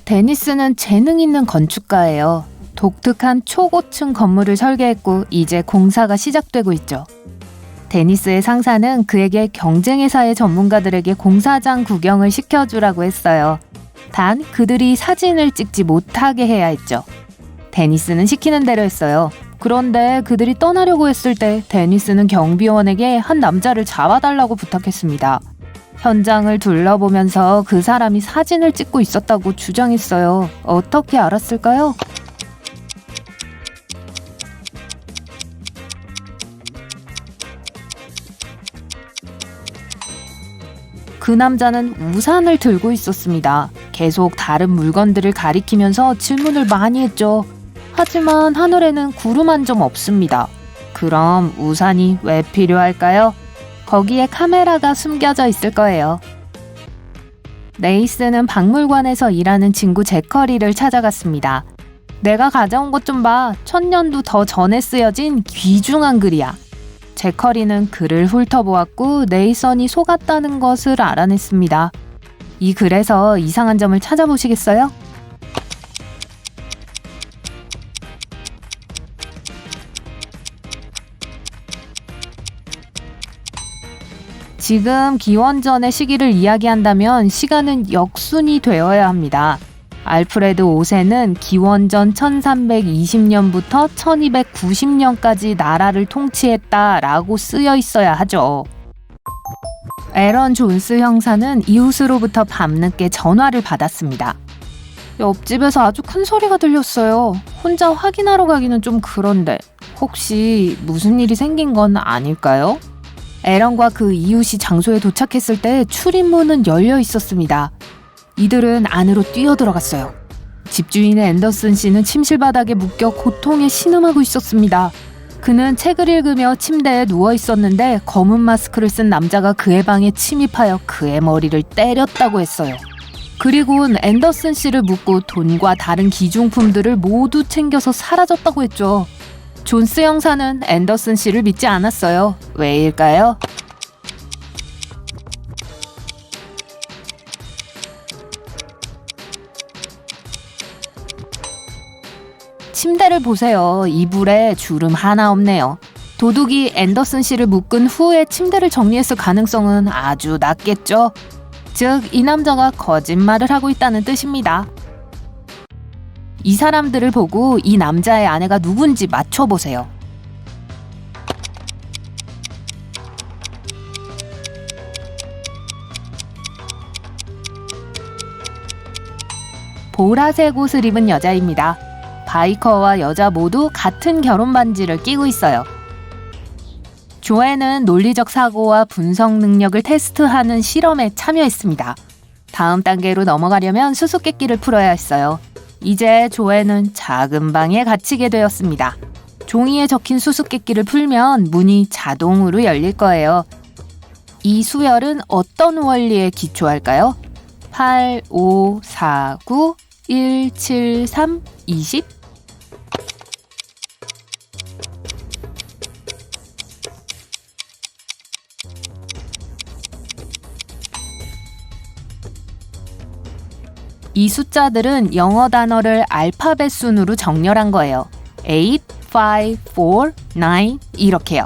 데니스는 재능 있는 건축가예요. 독특한 초고층 건물을 설계했고 이제 공사가 시작되고 있죠. 데니스의 상사는 그에게 경쟁회사의 전문가들에게 공사장 구경을 시켜주라고 했어요. 단 그들이 사진을 찍지 못하게 해야 했죠. 데니스는 시키는 대로 했어요. 그런데 그들이 떠나려고 했을 때 데니스는 경비원에게 한 남자를 잡아달라고 부탁했습니다. 현장을 둘러보면서 그 사람이 사진을 찍고 있었다고 주장했어요. 어떻게 알았을까요? 그 남자는 우산을 들고 있었습니다. 계속 다른 물건들을 가리키면서 질문을 많이 했죠. 하지만 하늘에는 구름 한 점 없습니다. 그럼 우산이 왜 필요할까요? 거기에 카메라가 숨겨져 있을 거예요. 네이스는 박물관에서 일하는 친구 제커리를 찾아갔습니다. 내가 가져온 것 좀 봐. 1000년도 더 전에 쓰여진 귀중한 글이야. 제커리는 글을 훑어보았고 네이선이 속았다는 것을 알아냈습니다. 이 글에서 이상한 점을 찾아보시겠어요? 지금 기원전의 시기를 이야기한다면 시간은 역순이 되어야 합니다. 알프레드 5세는 기원전 1320년부터 1290년까지 나라를 통치했다라고 쓰여 있어야 하죠. 에런 존스 형사는 이웃으로부터 밤늦게 전화를 받았습니다. 옆집에서 아주 큰 소리가 들렸어요. 혼자 확인하러 가기는 좀 그런데 혹시 무슨 일이 생긴 건 아닐까요? 에런과 그 이웃이 장소에 도착했을 때 출입문은 열려 있었습니다. 이들은 안으로 뛰어들어갔어요. 집주인 앤더슨 씨는 침실 바닥에 묶여 고통에 신음하고 있었습니다. 그는 책을 읽으며 침대에 누워 있었는데 검은 마스크를 쓴 남자가 그의 방에 침입하여 그의 머리를 때렸다고 했어요. 그리고는 앤더슨 씨를 묶고 돈과 다른 기중품들을 모두 챙겨서 사라졌다고 했죠. 존스 형사는 앤더슨 씨를 믿지 않았어요. 왜일까요? 침대를 보세요. 이불에 주름 하나 없네요. 도둑이 앤더슨 씨를 묶은 후에 침대를 정리했을 가능성은 아주 낮겠죠. 즉, 이 남자가 거짓말을 하고 있다는 뜻입니다. 이 사람들을 보고 이 남자의 아내가 누군지 맞춰보세요. 보라색 옷을 입은 여자입니다. 바이커와 여자 모두 같은 결혼 반지를 끼고 있어요. 조앤은 논리적 사고와 분석 능력을 테스트하는 실험에 참여했습니다. 다음 단계로 넘어가려면 수수께끼를 풀어야 했어요. 이제 조앤은 작은 방에 갇히게 되었습니다. 종이에 적힌 수수께끼를 풀면 문이 자동으로 열릴 거예요. 이 수열은 어떤 원리에 기초할까요? 8, 5, 4, 9, 1, 7, 3, 20? 이 숫자들은 영어 단어를 알파벳 순으로 정렬한 거예요. 8, 5, 4, 9 이렇게요.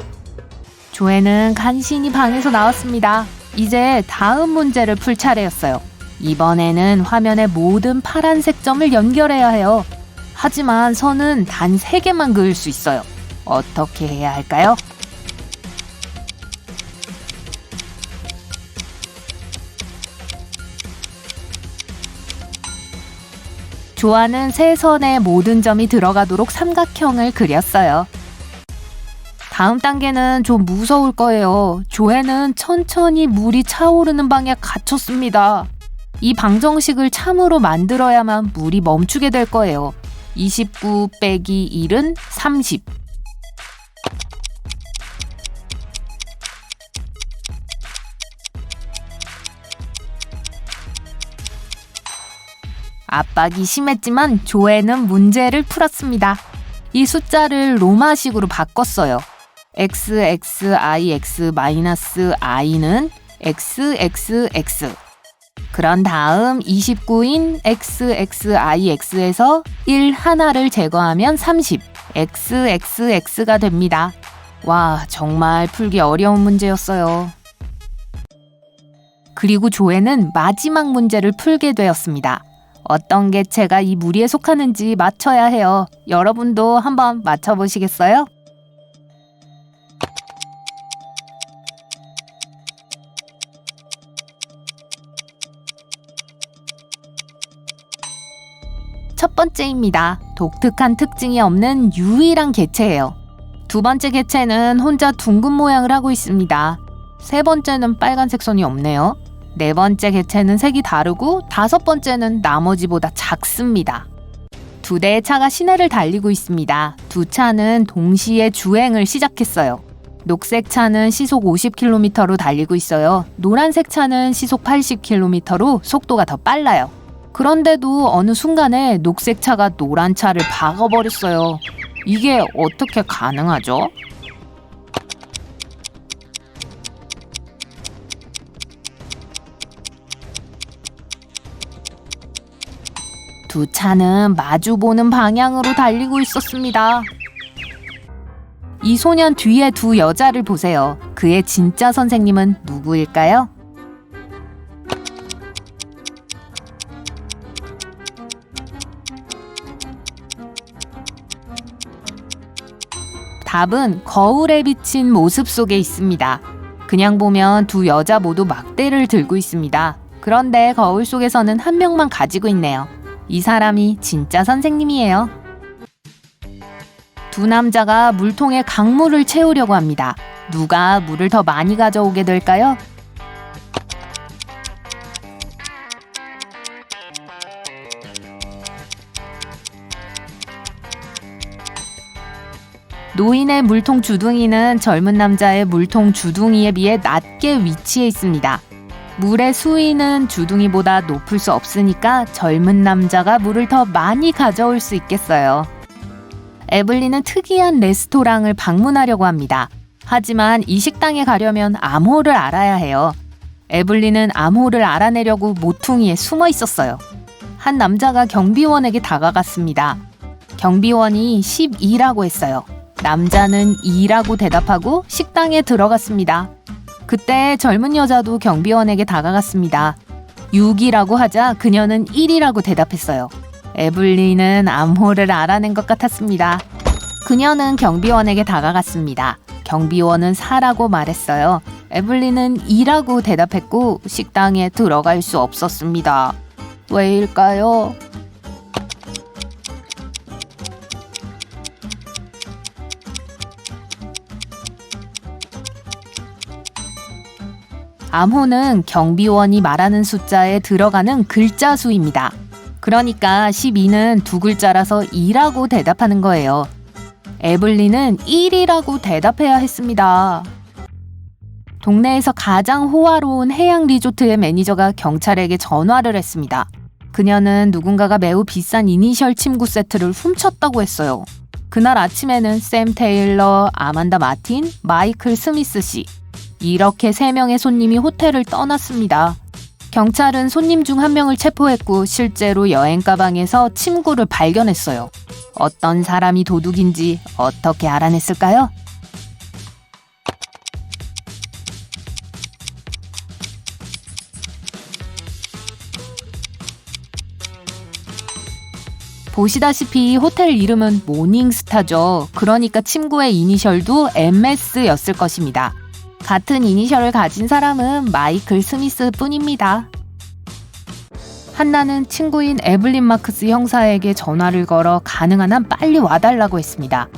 조앤은 간신히 방에서 나왔습니다. 이제 다음 문제를 풀 차례였어요. 이번에는 화면의 모든 파란색 점을 연결해야 해요. 하지만 선은 단 3개만 그을 수 있어요. 어떻게 해야 할까요? 조아는 세 선에 모든 점이 들어가도록 삼각형을 그렸어요. 다음 단계는 좀 무서울 거예요. 조앤은 천천히 물이 차오르는 방에 갇혔습니다. 이 방정식을 참으로 만들어야만 물이 멈추게 될 거예요. 29 빼기 1은 30. 압박이 심했지만 조앤은 문제를 풀었습니다. 이 숫자를 로마식으로 바꿨어요. xxix-i는 xxx. 그런 다음 29인 XXIX에서 1 하나를 제거하면 30, XXX가 됩니다. 와, 정말 풀기 어려운 문제였어요. 그리고 조회는 마지막 문제를 풀게 되었습니다. 어떤 개체가 이 무리에 속하는지 맞춰야 해요. 여러분도 한번 맞춰보시겠어요? 첫 번째입니다. 독특한 특징이 없는 유일한 개체예요. 두 번째 개체는 혼자 둥근 모양을 하고 있습니다. 세 번째는 빨간색 선이 없네요. 네 번째 개체는 색이 다르고 다섯 번째는 나머지보다 작습니다. 두 대의 차가 시내를 달리고 있습니다. 두 차는 동시에 주행을 시작했어요. 녹색 차는 시속 50km로 달리고 있어요. 노란색 차는 시속 80km로 속도가 더 빨라요. 그런데도 어느 순간에 녹색 차가 노란 차를 박아버렸어요. 이게 어떻게 가능하죠? 두 차는 마주보는 방향으로 달리고 있었습니다. 이 소년 뒤에 두 여자를 보세요. 그의 진짜 선생님은 누구일까요? 답은 거울에 비친 모습 속에 있습니다. 그냥 보면 두 여자 모두 막대를 들고 있습니다. 그런데 거울 속에서는 한 명만 가지고 있네요. 이 사람이 진짜 선생님이에요. 두 남자가 물통에 강물을 채우려고 합니다. 누가 물을 더 많이 가져오게 될까요? 노인의 물통 주둥이는 젊은 남자의 물통 주둥이에 비해 낮게 위치해 있습니다. 물의 수위는 주둥이보다 높을 수 없으니까 젊은 남자가 물을 더 많이 가져올 수 있겠어요. 에블린은 특이한 레스토랑을 방문하려고 합니다. 하지만 이 식당에 가려면 암호를 알아야 해요. 에블린은 암호를 알아내려고 모퉁이에 숨어 있었어요. 한 남자가 경비원에게 다가갔습니다. 경비원이 12라고 했어요. 남자는 2라고 대답하고 식당에 들어갔습니다. 그때 젊은 여자도 경비원에게 다가갔습니다. 6이라고 하자 그녀는 1이라고 대답했어요. 에블린은 암호를 알아낸 것 같았습니다. 그녀는 경비원에게 다가갔습니다. 경비원은 4라고 말했어요. 에블린은 2라고 대답했고 식당에 들어갈 수 없었습니다. 왜일까요? 암호는 경비원이 말하는 숫자에 들어가는 글자 수입니다. 그러니까 12는 두 글자라서 2라고 대답하는 거예요. 에블린은 1이라고 대답해야 했습니다. 동네에서 가장 호화로운 해양 리조트의 매니저가 경찰에게 전화를 했습니다. 그녀는 누군가가 매우 비싼 이니셜 침구 세트를 훔쳤다고 했어요. 그날 아침에는 샘 테일러, 아만다 마틴, 마이클 스미스 씨 이렇게 3명의 손님이 호텔을 떠났습니다. 경찰은 손님 중 한 명을 체포했고 실제로 여행 가방에서 침구를 발견했어요. 어떤 사람이 도둑인지 어떻게 알아냈을까요? 보시다시피 호텔 이름은 모닝스타죠. 그러니까 침구의 이니셜도 MS였을 것입니다. 같은 이니셜을 가진 사람은 마이클 스미스 뿐입니다. 한나는 친구인 에블린 마크스 형사에게 전화를 걸어 가능한 한 빨리 와달라고 했습니다.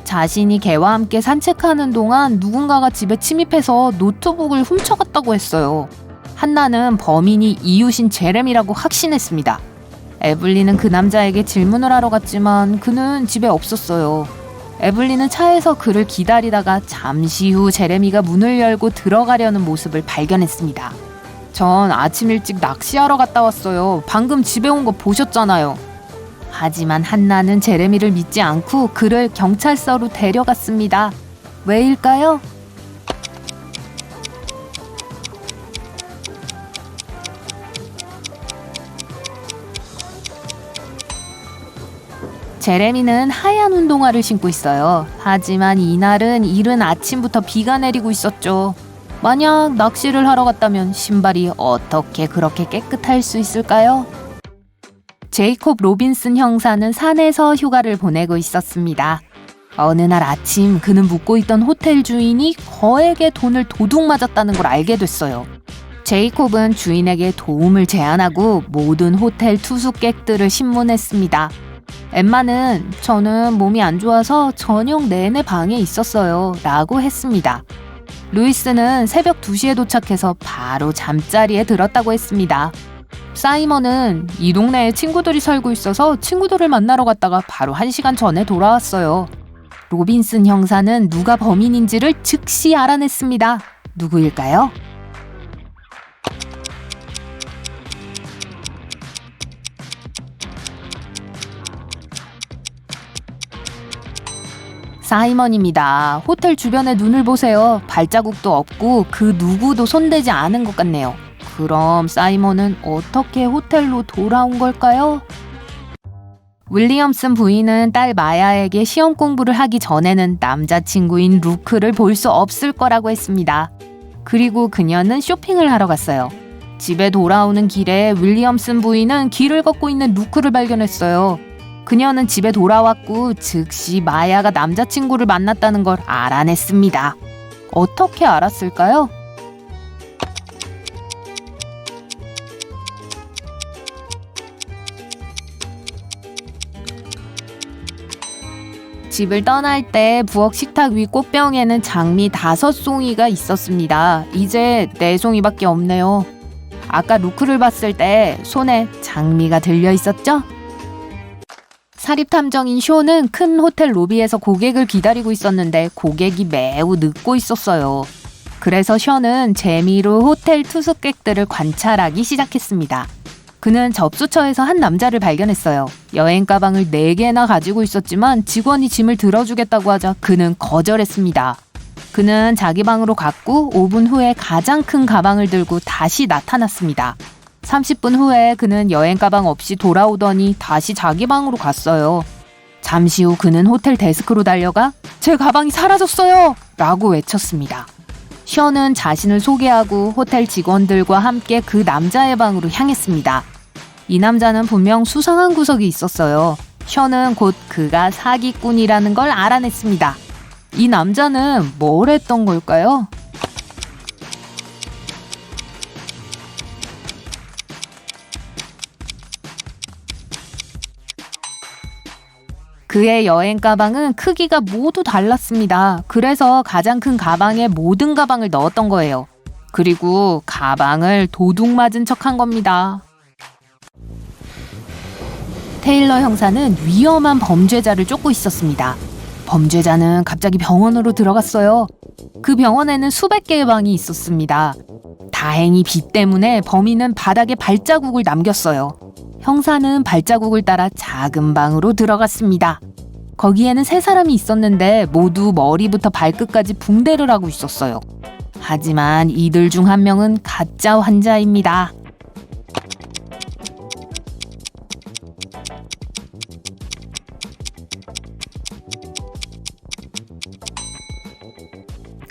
자신이 개와 함께 산책하는 동안 누군가가 집에 침입해서 노트북을 훔쳐갔다고 했어요. 한나는 범인이 이웃인 제레미라고 확신했습니다. 에블린은 그 남자에게 질문을 하러 갔지만 그는 집에 없었어요. 에블린은 차에서 그를 기다리다가 잠시 후 제레미가 문을 열고 들어가려는 모습을 발견했습니다. 전 아침 일찍 낚시하러 갔다 왔어요. 방금 집에 온 거 보셨잖아요. 하지만 한나는 제레미를 믿지 않고 그를 경찰서로 데려갔습니다. 왜일까요? 제레미는 하얀 운동화를 신고 있어요. 하지만 이날은 이른 아침부터 비가 내리고 있었죠. 만약 낚시를 하러 갔다면 신발이 어떻게 그렇게 깨끗할 수 있을까요? 제이콥 로빈슨 형사는 산에서 휴가를 보내고 있었습니다. 어느 날 아침 그는 묵고 있던 호텔 주인이 거액의 돈을 도둑 맞았다는 걸 알게 됐어요. 제이콥은 주인에게 도움을 제안하고 모든 호텔 투숙객들을 신문했습니다. 엠마는 저는 몸이 안 좋아서 저녁 내내 방에 있었어요 라고 했습니다. 루이스는 새벽 2시에 도착해서 바로 잠자리에 들었다고 했습니다. 사이먼은 이 동네에 친구들이 살고 있어서 친구들을 만나러 갔다가 바로 1시간 전에 돌아왔어요. 로빈슨 형사는 누가 범인인지를 즉시 알아냈습니다. 누구일까요? 사이먼입니다. 호텔 주변에 눈을 보세요. 발자국도 없고 그 누구도 손대지 않은 것 같네요. 그럼 사이먼은 어떻게 호텔로 돌아온 걸까요? 윌리엄슨 부인은 딸 마야에게 시험 공부를 하기 전에는 남자친구인 루크를 볼 수 없을 거라고 했습니다. 그리고 그녀는 쇼핑을 하러 갔어요. 집에 돌아오는 길에 윌리엄슨 부인은 길을 걷고 있는 루크를 발견했어요. 그녀는 집에 돌아왔고 즉시 마야가 남자친구를 만났다는 걸 알아냈습니다. 어떻게 알았을까요? 집을 떠날 때 부엌 식탁 위 꽃병에는 장미 5송이가 있었습니다. 이제 4송이밖에 없네요. 아까 루크를 봤을 때 손에 장미가 들려 있었죠? 사립탐정인 쇼는 큰 호텔 로비에서 고객을 기다리고 있었는데 고객이 매우 늦고 있었어요. 그래서 쇼는 재미로 호텔 투숙객들을 관찰하기 시작했습니다. 그는 접수처에서 한 남자를 발견했어요. 여행 가방을 4개나 가지고 있었지만 직원이 짐을 들어주겠다고 하자 그는 거절했습니다. 그는 자기 방으로 갔고 5분 후에 가장 큰 가방을 들고 다시 나타났습니다. 30분 후에 그는 여행 가방 없이 돌아오더니 다시 자기 방으로 갔어요. 잠시 후 그는 호텔 데스크로 달려가 제 가방이 사라졌어요! 라고 외쳤습니다. 셔는 자신을 소개하고 호텔 직원들과 함께 그 남자의 방으로 향했습니다. 이 남자는 분명 수상한 구석이 있었어요. 셔는 곧 그가 사기꾼이라는 걸 알아냈습니다. 이 남자는 뭘 했던 걸까요? 그의 여행 가방은 크기가 모두 달랐습니다. 그래서 가장 큰 가방에 모든 가방을 넣었던 거예요. 그리고 가방을 도둑 맞은 척한 겁니다. 테일러 형사는 위험한 범죄자를 쫓고 있었습니다. 범죄자는 갑자기 병원으로 들어갔어요. 그 병원에는 수백 개의 방이 있었습니다. 다행히 비 때문에 범인은 바닥에 발자국을 남겼어요. 형사는 발자국을 따라 작은 방으로 들어갔습니다. 거기에는 3사람이 있었는데 모두 머리부터 발끝까지 붕대를 하고 있었어요. 하지만 이들 중 한 명은 가짜 환자입니다.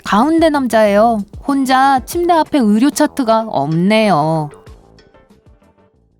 가운데 남자예요. 혼자 침대 앞에 의료 차트가 없네요.